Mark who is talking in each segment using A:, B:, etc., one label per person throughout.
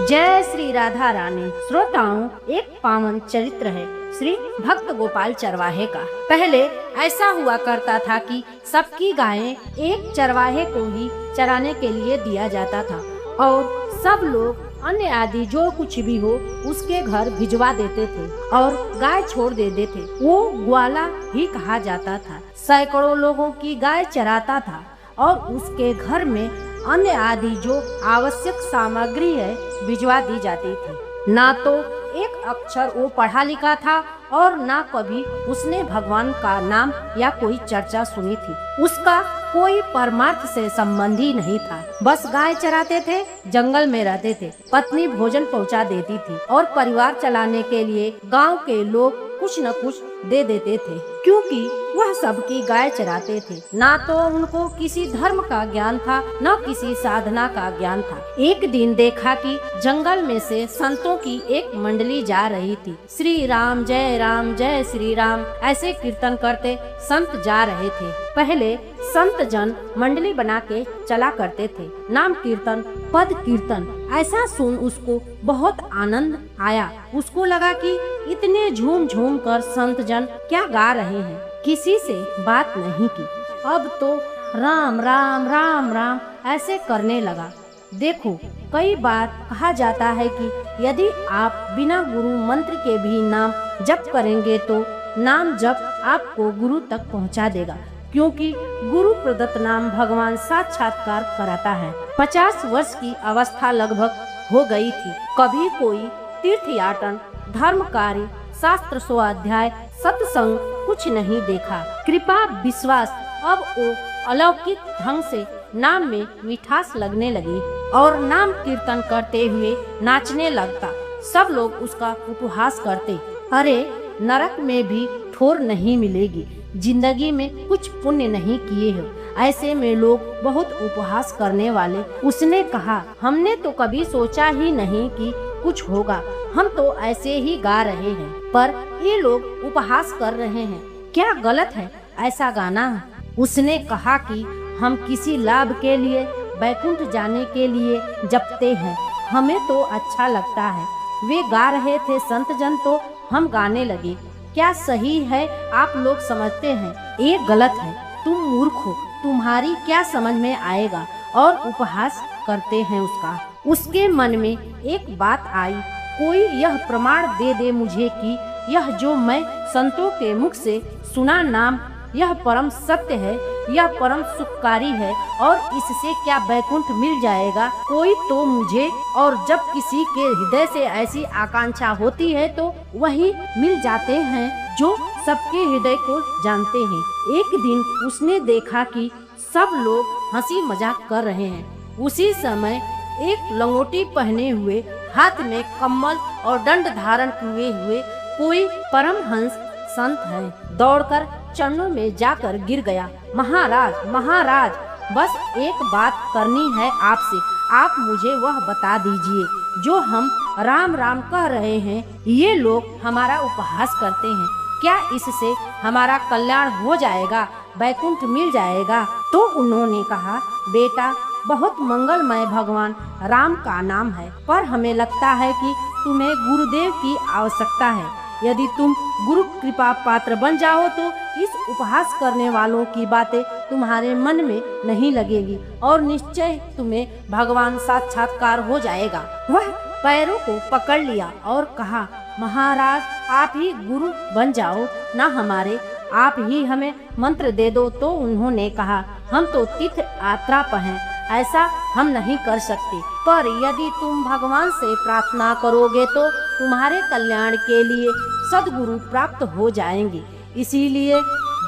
A: जय श्री राधा रानी। श्रोताओं, एक पावन चरित्र है श्री भक्त गोपाल चरवाहे का। पहले ऐसा हुआ करता था कि सबकी गायें एक चरवाहे को ही चराने के लिए दिया जाता था और सब लोग अन्य आदि जो कुछ भी हो उसके घर भिजवा देते थे और गाय छोड़ देते थे। वो ग्वाला ही कहा जाता था। सैकड़ों लोगों की गाय चराता था और उसके घर में अन्य आदि जो आवश्यक सामग्री है भिजवा दी जाती थी। ना तो एक अक्षर वो पढ़ा लिखा था और ना कभी उसने भगवान का नाम या कोई चर्चा सुनी थी। उसका कोई परमार्थ से संबंध ही नहीं था। बस गाय चराते थे, जंगल में रहते थे, पत्नी भोजन पहुंचा देती थी और परिवार चलाने के लिए गांव के लोग कुछ न कुछ दे देते थे, क्योंकि वह सबकी गाय चराते थे। ना तो उनको किसी धर्म का ज्ञान था, न किसी साधना का ज्ञान था। एक दिन देखा कि जंगल में से संतों की एक मंडली जा रही थी। श्री राम जय श्री राम ऐसे कीर्तन करते संत जा रहे थे। पहले संत जन मंडली बना के चला करते थे, नाम कीर्तन, पद कीर्तन। ऐसा सुन उसको बहुत आनंद आया। उसको लगा कि इतने झूम झूम कर संत जन क्या गा रहे हैं। किसी से बात नहीं की। अब तो राम राम राम राम ऐसे करने लगा। देखो, कई बार कहा जाता है कि यदि आप बिना गुरु मंत्र के भी नाम जप करेंगे तो नाम जप आपको गुरु तक पहुंचा देगा, क्योंकि गुरु प्रदत्त नाम भगवान साक्षात्कार कराता है। 50 वर्ष की अवस्था लगभग हो गई थी। कभी कोई तीर्थ याटन, धर्म कार्य, शास्त्र स्वाध्याय, सत्संग कुछ नहीं देखा। कृपा विश्वास अब वो अलौकिक ढंग से नाम में मिठास लगने लगी और नाम कीर्तन करते हुए नाचने लगता। सब लोग उसका उपहास करते। अरे, नरक में भी ठोर नहीं मिलेगी, जिंदगी में कुछ पुण्य नहीं किए हो, ऐसे में लोग बहुत उपहास करने वाले। उसने कहा, हमने तो कभी सोचा ही नहीं कि कुछ होगा, हम तो ऐसे ही गा रहे हैं, पर ये लोग उपहास कर रहे हैं। क्या गलत है ऐसा गाना? उसने कहा कि हम किसी लाभ के लिए, बैकुंठ जाने के लिए जपते हैं, हमें तो अच्छा लगता है। वे गा रहे थे संत जन, तो हम गाने लगे। क्या सही है आप लोग समझते हैं, ये गलत है। तुम मूर्ख हो, तुम्हारी क्या समझ में आएगा, और उपहास करते हैं उसका। उसके मन में एक बात आई, कोई यह प्रमाण दे दे मुझे कि यह जो मैं संतों के मुख से सुना नाम, यह परम सत्य है, यह परम सुखकारी है और इससे क्या बैकुंठ मिल जाएगा। कोई तो मुझे, और जब किसी के हृदय से ऐसी आकांक्षा होती है तो वही मिल जाते हैं जो सबके हृदय को जानते हैं। एक दिन उसने देखा कि सब लोग हंसी मजाक कर रहे हैं। उसी समय एक लंगोटी पहने हुए, हाथ में कम्बल और दंड धारण किए हुए कोई परमहंस संत है, दौड़कर चरणों में जाकर गिर गया। महाराज महाराज, बस एक बात करनी है आपसे, आप मुझे वह बता दीजिए जो हम राम राम कह रहे हैं, ये लोग हमारा उपहास करते हैं, क्या इससे हमारा कल्याण हो जाएगा, बैकुंठ मिल जाएगा? तो उन्होंने कहा, बेटा, बहुत मंगलमय भगवान राम का नाम है, पर हमें लगता है कि तुम्हें गुरुदेव की आवश्यकता है। यदि तुम गुरु कृपा पात्र बन जाओ तो इस उपहास करने वालों की बातें तुम्हारे मन में नहीं लगेगी और निश्चय तुम्हें भगवान साक्षात्कार हो जाएगा। वह पैरों को पकड़ लिया और कहा, महाराज, आप ही गुरु बन जाओ ना हमारे, आप ही हमें मंत्र दे दो। तो उन्होंने कहा, हम तो तीर्थ यात्रा पर हैं, ऐसा हम नहीं कर सकते, पर यदि तुम भगवान से प्रार्थना करोगे तो तुम्हारे कल्याण के लिए सद्गुरु प्राप्त हो जाएंगे। इसीलिए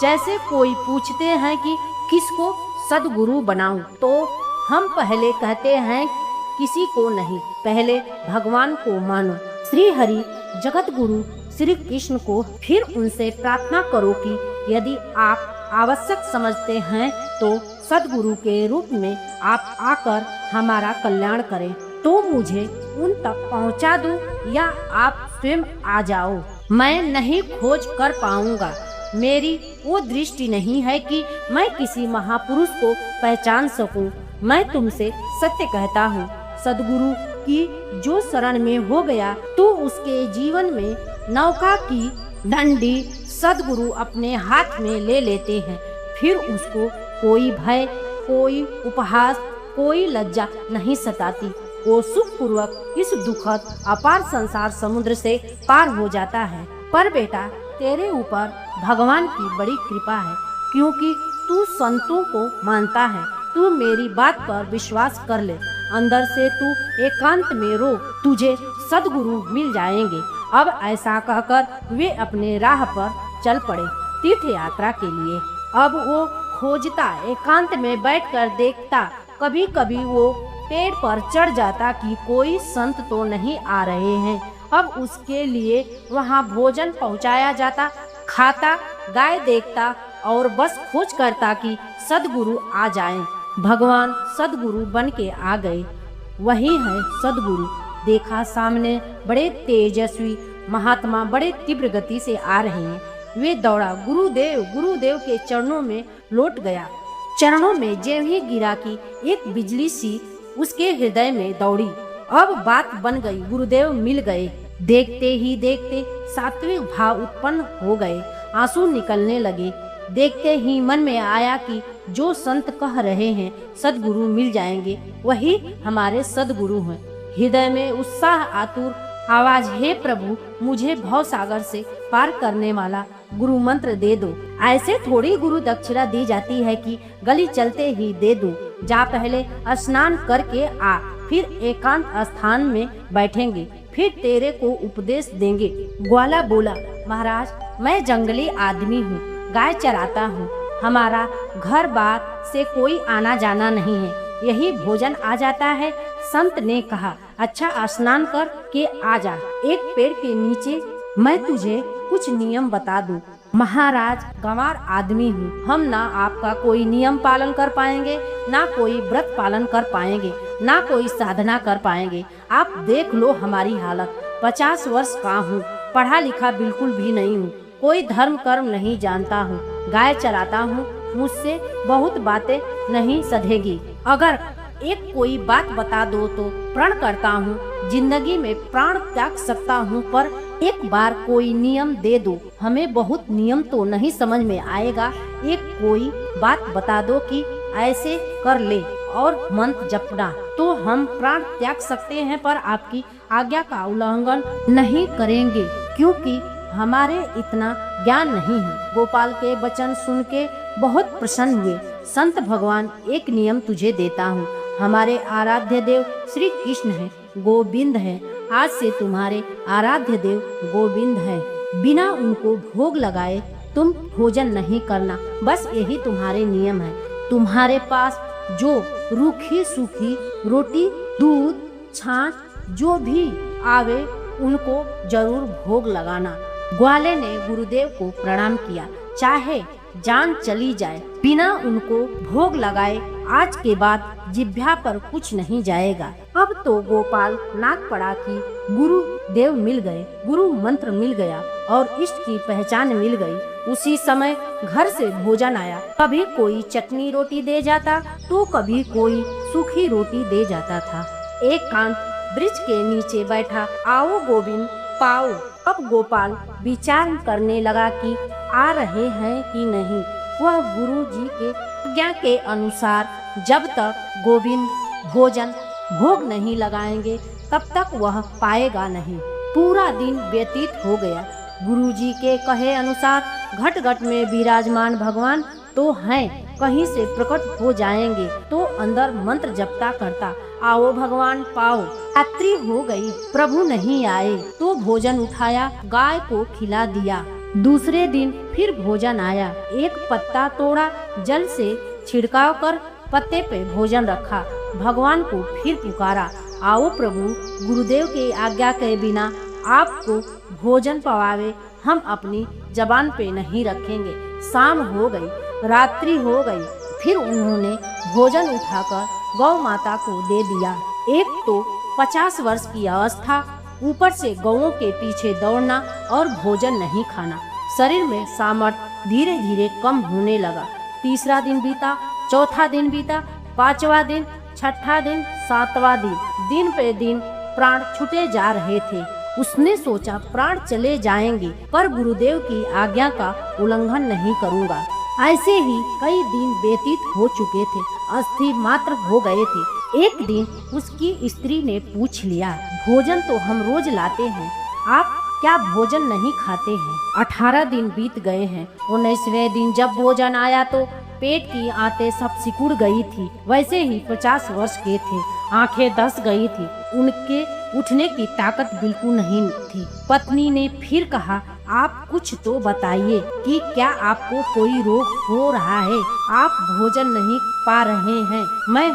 A: जैसे कोई पूछते हैं कि किसको सद्गुरु बनाऊं, तो हम पहले कहते हैं किसी को नहीं, पहले भगवान को मानो, श्री हरि जगत गुरु श्री कृष्ण को। फिर उनसे प्रार्थना करो कि यदि आप आवश्यक समझते हैं तो सद्गुरु के रूप में आप आकर हमारा कल्याण करें। तो मुझे उन तक पहुंचा दो या आप स्वयं आ जाओ, मैं नहीं खोज कर पाऊंगा। मेरी वो दृष्टि नहीं है कि मैं किसी महापुरुष को पहचान सकूं। मैं तुमसे सत्य कहता हूँ, सद्गुरु कि जो शरण में हो गया तो उसके जीवन में नौका की डंडी सदगुरु अपने हाथ में ले लेते हैं। फिर उसको कोई भय, कोई उपहास, कोई लज्जा नहीं सताती। वो सुखपूर्वक इस दुखद अपार संसार समुद्र से पार हो जाता है। पर बेटा, तेरे ऊपर भगवान की बड़ी कृपा है, क्योंकि तू संतों को मानता है। तू मेरी बात पर विश्वास कर ले, अंदर से तू एकांत में रो, तुझे सदगुरु मिल जाएंगे। अब ऐसा कहकर वे अपने राह पर चल पड़े तीर्थ यात्रा के लिए। अब वो खोजता, एकांत में बैठकर देखता। कभी कभी वो पेड़ पर चढ़ जाता कि कोई संत तो नहीं आ रहे हैं। अब उसके लिए वहाँ भोजन पहुँचाया जाता, खाता, गाय देखता और बस खोज करता कि सदगुरु आ जाएं। भगवान सदगुरु बन के आ गए। वही है सदगुरु। देखा सामने बड़े तेजस्वी महात्मा बड़े तीव्र गति से आ रहे हैं। वे दौड़ा, गुरुदेव गुरुदेव के चरणों में लौट गया। चरणों में ज्यों ही गिरा कि एक बिजली सी उसके हृदय में दौड़ी। अब बात बन गई, गुरुदेव मिल गए। देखते ही देखते सात्विक भाव उत्पन्न हो गए, आंसू निकलने लगे। देखते ही मन में आया कि जो संत कह रहे हैं सदगुरु मिल जाएंगे, वही हमारे सदगुरु हैं। हृदय में उत्साह आतुर आवाज, हे प्रभु, मुझे भव सागर से पार करने वाला गुरु मंत्र दे दो। ऐसे थोड़ी गुरु दक्षिणा दी जाती है कि गली चलते ही दे दो। जा पहले स्नान करके आ, फिर एकांत स्थान में बैठेंगे, फिर तेरे को उपदेश देंगे। ग्वाला बोला, महाराज, मैं जंगली आदमी हूँ, गाय चराता हूँ। हमारा घर बार से कोई आना जाना नहीं है, यही भोजन आ जाता है। संत ने कहा, अच्छा, स्नान कर के आ जा, एक पेड़ के नीचे मैं तुझे कुछ नियम बता दूं। महाराज, गंवार आदमी हूँ, हम ना आपका कोई नियम पालन कर पाएंगे, ना कोई व्रत पालन कर पाएंगे, ना कोई साधना कर पाएंगे। आप देख लो हमारी हालत। 50 वर्ष का हूँ, पढ़ा लिखा बिल्कुल भी नहीं हूँ, कोई धर्म कर्म नहीं जानता हूँ, गाय चराता हूँ, मुझसे बहुत बातें नहीं सधेगी। अगर एक कोई बात बता दो तो प्रण करता हूँ, जिंदगी में प्राण त्याग सकता हूँ, पर एक बार कोई नियम दे दो। हमें बहुत नियम तो नहीं समझ में आएगा, एक कोई बात बता दो कि ऐसे कर ले और मंत्र जपना, तो हम प्राण त्याग सकते हैं, पर आपकी आज्ञा का उल्लंघन नहीं करेंगे, क्योंकि हमारे इतना ज्ञान नहीं है। गोपाल के वचन सुन के बहुत प्रसन्न हुए। संत भगवान, एक नियम तुझे देता हूँ, हमारे आराध्य देव श्री कृष्ण है, गोविंद है। आज से तुम्हारे आराध्य देव गोविंद है। बिना उनको भोग लगाए तुम भोजन नहीं करना, बस यही तुम्हारे नियम है। तुम्हारे पास जो रूखी सूखी रोटी, दूध, छाछ जो भी आवे उनको जरूर भोग लगाना। ग्वाले ने गुरुदेव को प्रणाम किया। चाहे जान चली जाए, बिना उनको भोग लगाए आज के बाद जिभ्या पर कुछ नहीं जाएगा। अब तो गोपाल नाक पड़ा कि गुरुदेव मिल गए, गुरु मंत्र मिल गया और इष्ट की पहचान मिल गई। उसी समय घर से भोजन आया। कभी कोई चटनी रोटी दे जाता तो कभी कोई सूखी रोटी दे जाता था। एकांत वृक्ष के नीचे बैठा, आओ गोविंद पाओ। अब गोपाल विचार करने लगा कि आ रहे हैं कि नहीं। वह गुरु जी के आज्ञा के अनुसार जब तक गोविंद भोजन भोग नहीं लगाएंगे तब तक वह पाएगा नहीं। पूरा दिन व्यतीत हो गया। गुरु जी के कहे अनुसार घट घट में विराजमान भगवान तो हैं, कहीं से प्रकट हो जाएंगे तो अंदर मंत्र जपता करता, आओ भगवान पाओ। रात्रि हो गई, प्रभु नहीं आए तो भोजन उठाया, गाय को खिला दिया। दूसरे दिन फिर भोजन आया। एक पत्ता तोड़ा, जल से छिड़काव कर पत्ते पे भोजन रखा। भगवान को फिर पुकारा, आओ प्रभु, गुरुदेव की आज्ञा के बिना आपको भोजन पवावे हम अपनी जबान पे नहीं रखेंगे। शाम हो गई, रात्रि हो गई। फिर उन्होंने भोजन उठाकर गौ माता को दे दिया। एक तो 50 वर्ष की अवस्था, ऊपर से गौओं के पीछे दौड़ना और भोजन नहीं खाना। शरीर में सामर्थ्य धीरे धीरे कम होने लगा। तीसरा दिन बीता, चौथा दिन बीता, 5वां दिन, 6ठा दिन, 7वां दिन। दिन पे दिन प्राण छूटे जा रहे थे। उसने सोचा प्राण चले जाएंगे पर गुरुदेव की आज्ञा का उल्लंघन नहीं करूँगा। ऐसे ही कई दिन व्यतीत हो चुके थे, अस्थिर मात्र हो गए थे। एक दिन उसकी स्त्री ने पूछ लिया, भोजन तो हम रोज लाते हैं, आप क्या भोजन नहीं खाते हैं? 18 दिन बीत गए हैं। 19वें दिन जब भोजन आया तो पेट की आंतें सब सिकुड़ गई थी। वैसे ही 50 वर्ष के थे, आंखें धंस गई थी, उनके उठने की ताकत बिल्कुल नहीं थी। पत्नी ने फिर कहा, आप कुछ तो बताइए कि क्या आपको कोई रोग हो रहा है? आप भोजन नहीं पा रहे हैं, मैं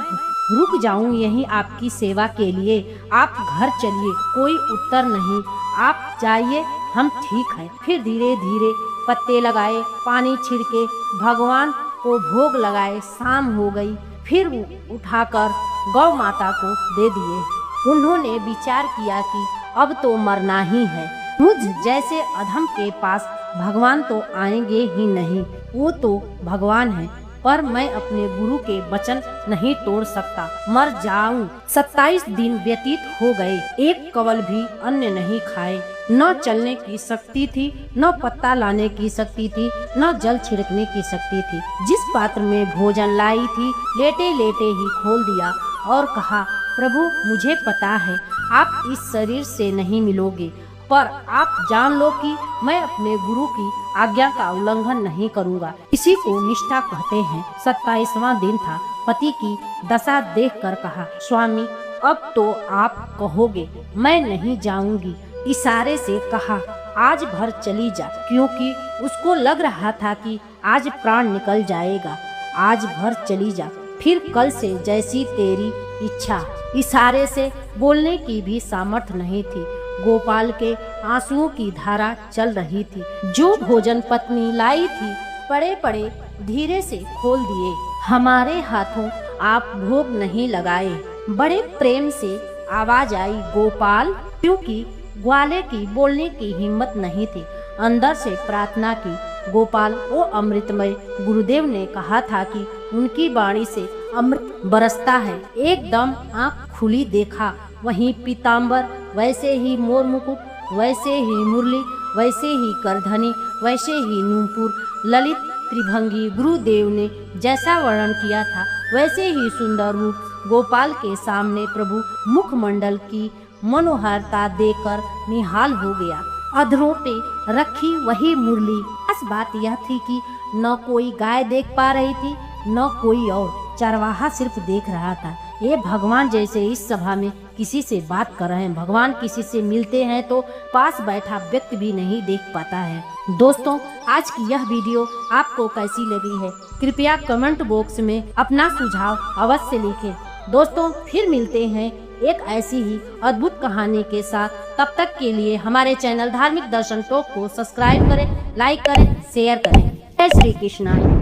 A: रुक जाऊं यहीं आपकी सेवा के लिए, आप घर चलिए। कोई उत्तर नहीं, आप जाइए, हम ठीक हैं। फिर धीरे धीरे पत्ते लगाए, पानी छिड़के, भगवान को भोग लगाए। शाम हो गई, फिर उठाकर गौ माता को दे दिए। उन्होंने विचार किया कि अब तो मरना ही है, मुझ जैसे अधम के पास भगवान तो आएंगे ही नहीं, वो तो भगवान है, पर मैं अपने गुरु के वचन नहीं तोड़ सकता, मर जाऊं। 27 दिन व्यतीत हो गए, एक कवल भी अन्न नहीं खाए। न चलने की शक्ति थी, न पत्ता लाने की शक्ति थी, न जल छिड़कने की शक्ति थी। जिस पात्र में भोजन लाई थी, लेटे लेटे ही खोल दिया और कहा, प्रभु मुझे पता है आप इस शरीर से नहीं मिलोगे, पर आप जान लो कि मैं अपने गुरु की आज्ञा का उल्लंघन नहीं करूंगा। इसी को निष्ठा कहते हैं। 27वां दिन था। पति की दशा देखकर कहा, स्वामी अब तो आप कहोगे, मैं नहीं जाऊंगी। इशारे से कहा, आज भर चली जा, क्योंकि उसको लग रहा था कि आज प्राण निकल जाएगा। आज भर चली जा, फिर कल से जैसी तेरी इच्छा। इशारे से बोलने की भी सामर्थ्य नहीं थी। गोपाल के आंसुओं की धारा चल रही थी। जो भोजन पत्नी लाई थी, पड़े पड़े धीरे से खोल दिए। हमारे हाथों आप भोग नहीं लगाए। बड़े प्रेम से आवाज आई, गोपाल, क्योंकि ग्वाले की बोलने की हिम्मत नहीं थी। अंदर से प्रार्थना की, गोपाल ओ अमृतमय। गुरुदेव ने कहा था कि उनकी वाणी से अमृत बरसता है। एकदम आँख खुली, देखा वहीं पीताम्बर, वैसे ही मोर मुकुट, वैसे ही मुरली, वैसे ही करधनी, वैसे ही नूपुर, ललित त्रिभंगी। गुरुदेव ने जैसा वर्णन किया था वैसे ही सुंदर रूप गोपाल के सामने प्रभु मुखमंडल की मनोहरता देखकर निहाल हो गया। अधरों पे रखी वही मुरली। खास बात यह थी कि न कोई गाय देख पा रही थी, न कोई और चरवाहा सिर्फ देख रहा था। ये भगवान जैसे इस सभा में किसी से बात कर रहे हैं। भगवान किसी से मिलते हैं तो पास बैठा व्यक्ति भी नहीं देख पाता है। दोस्तों, आज की यह वीडियो आपको कैसी लगी है, कृपया कमेंट बॉक्स में अपना सुझाव अवश्य लिखें। दोस्तों, फिर मिलते हैं एक ऐसी ही अद्भुत कहानी के साथ। तब तक के लिए हमारे चैनल धार्मिक दर्शन टॉक को सब्सक्राइब करें, लाइक करें, शेयर करें। जय श्री कृष्ण।